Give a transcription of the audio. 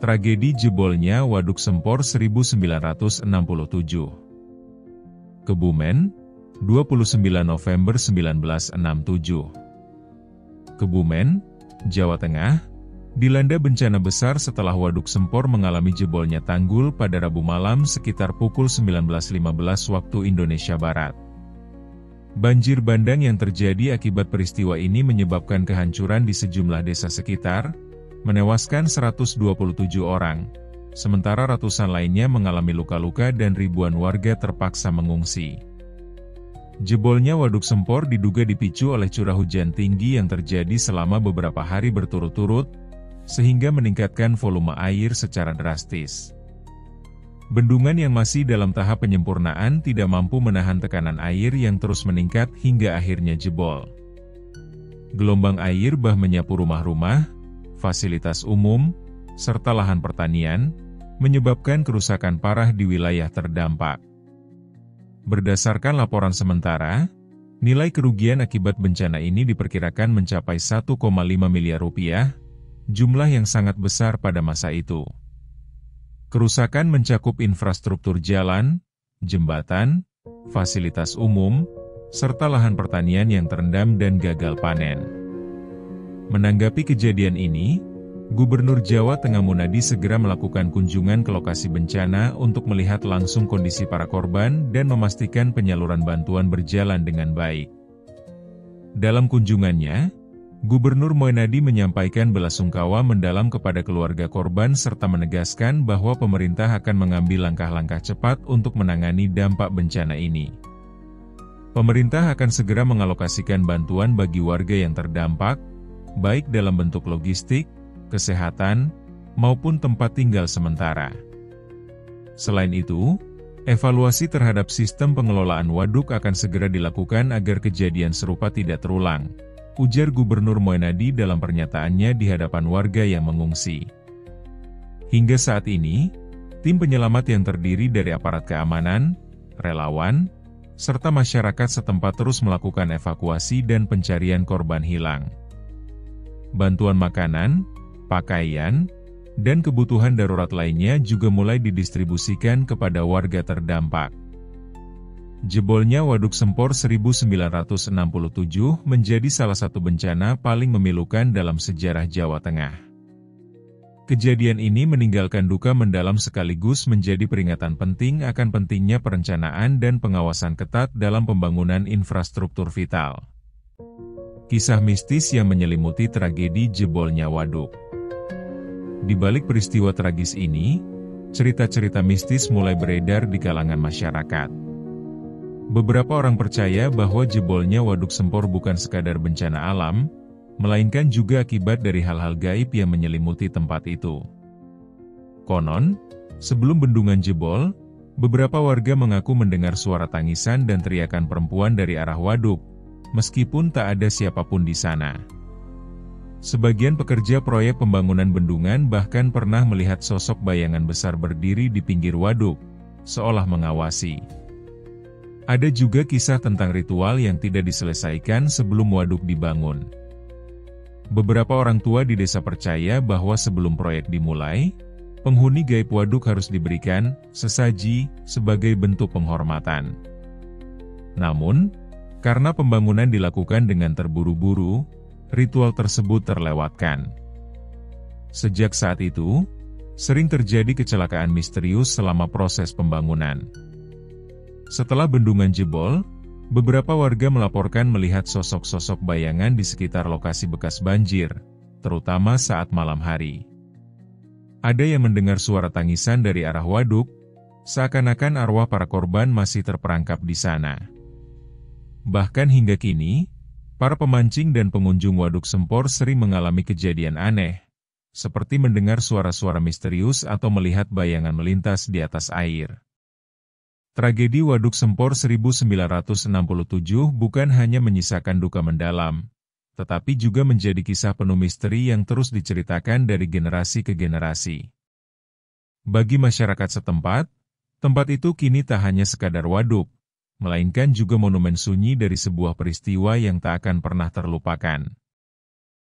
Tragedi jebolnya Waduk Sempor 1967. Kebumen, 29 November 1967. Kebumen, Jawa Tengah, dilanda bencana besar setelah Waduk Sempor mengalami jebolnya tanggul pada Rabu malam sekitar pukul 19.15 waktu Indonesia Barat. Banjir bandang yang terjadi akibat peristiwa ini menyebabkan kehancuran di sejumlah desa sekitar, menewaskan 127 orang, sementara ratusan lainnya mengalami luka-luka dan ribuan warga terpaksa mengungsi. Jebolnya Waduk Sempor diduga dipicu oleh curah hujan tinggi yang terjadi selama beberapa hari berturut-turut, sehingga meningkatkan volume air secara drastis. Bendungan yang masih dalam tahap penyempurnaan tidak mampu menahan tekanan air yang terus meningkat hingga akhirnya jebol. Gelombang air bah menyapu rumah-rumah, fasilitas umum, serta lahan pertanian, menyebabkan kerusakan parah di wilayah terdampak. Berdasarkan laporan sementara, nilai kerugian akibat bencana ini diperkirakan mencapai 1,5 miliar rupiah, jumlah yang sangat besar pada masa itu. Kerusakan mencakup infrastruktur jalan, jembatan, fasilitas umum, serta lahan pertanian yang terendam dan gagal panen. Menanggapi kejadian ini, Gubernur Jawa Tengah Munadi segera melakukan kunjungan ke lokasi bencana untuk melihat langsung kondisi para korban dan memastikan penyaluran bantuan berjalan dengan baik. Dalam kunjungannya, Gubernur Munadi menyampaikan belasungkawa mendalam kepada keluarga korban serta menegaskan bahwa pemerintah akan mengambil langkah-langkah cepat untuk menangani dampak bencana ini. Pemerintah akan segera mengalokasikan bantuan bagi warga yang terdampak, baik dalam bentuk logistik, kesehatan, maupun tempat tinggal sementara. Selain itu, evaluasi terhadap sistem pengelolaan waduk akan segera dilakukan agar kejadian serupa tidak terulang, ujar Gubernur Munadi dalam pernyataannya di hadapan warga yang mengungsi. Hingga saat ini, tim penyelamat yang terdiri dari aparat keamanan, relawan, serta masyarakat setempat terus melakukan evakuasi dan pencarian korban hilang. Bantuan makanan, pakaian, dan kebutuhan darurat lainnya juga mulai didistribusikan kepada warga terdampak. Jebolnya Waduk Sempor 1967 menjadi salah satu bencana paling memilukan dalam sejarah Jawa Tengah. Kejadian ini meninggalkan duka mendalam sekaligus menjadi peringatan penting akan pentingnya perencanaan dan pengawasan ketat dalam pembangunan infrastruktur vital. Kisah mistis yang menyelimuti tragedi jebolnya waduk. Di balik peristiwa tragis ini, cerita-cerita mistis mulai beredar di kalangan masyarakat. Beberapa orang percaya bahwa jebolnya Waduk Sempor bukan sekadar bencana alam, melainkan juga akibat dari hal-hal gaib yang menyelimuti tempat itu. Konon, sebelum bendungan jebol, beberapa warga mengaku mendengar suara tangisan dan teriakan perempuan dari arah waduk, meskipun tak ada siapapun di sana. Sebagian pekerja proyek pembangunan bendungan bahkan pernah melihat sosok bayangan besar berdiri di pinggir waduk, seolah mengawasi. Ada juga kisah tentang ritual yang tidak diselesaikan sebelum waduk dibangun. Beberapa orang tua di desa percaya bahwa sebelum proyek dimulai, penghuni gaib waduk harus diberikan sesaji sebagai bentuk penghormatan. Namun, karena pembangunan dilakukan dengan terburu-buru, ritual tersebut terlewatkan. Sejak saat itu, sering terjadi kecelakaan misterius selama proses pembangunan. Setelah bendungan jebol, beberapa warga melaporkan melihat sosok-sosok bayangan di sekitar lokasi bekas banjir, terutama saat malam hari. Ada yang mendengar suara tangisan dari arah waduk, seakan-akan arwah para korban masih terperangkap di sana. Bahkan hingga kini, para pemancing dan pengunjung Waduk Sempor sering mengalami kejadian aneh, seperti mendengar suara-suara misterius atau melihat bayangan melintas di atas air. Tragedi Waduk Sempor 1967 bukan hanya menyisakan duka mendalam, tetapi juga menjadi kisah penuh misteri yang terus diceritakan dari generasi ke generasi. Bagi masyarakat setempat, tempat itu kini tak hanya sekadar waduk, melainkan juga monumen sunyi dari sebuah peristiwa yang tak akan pernah terlupakan.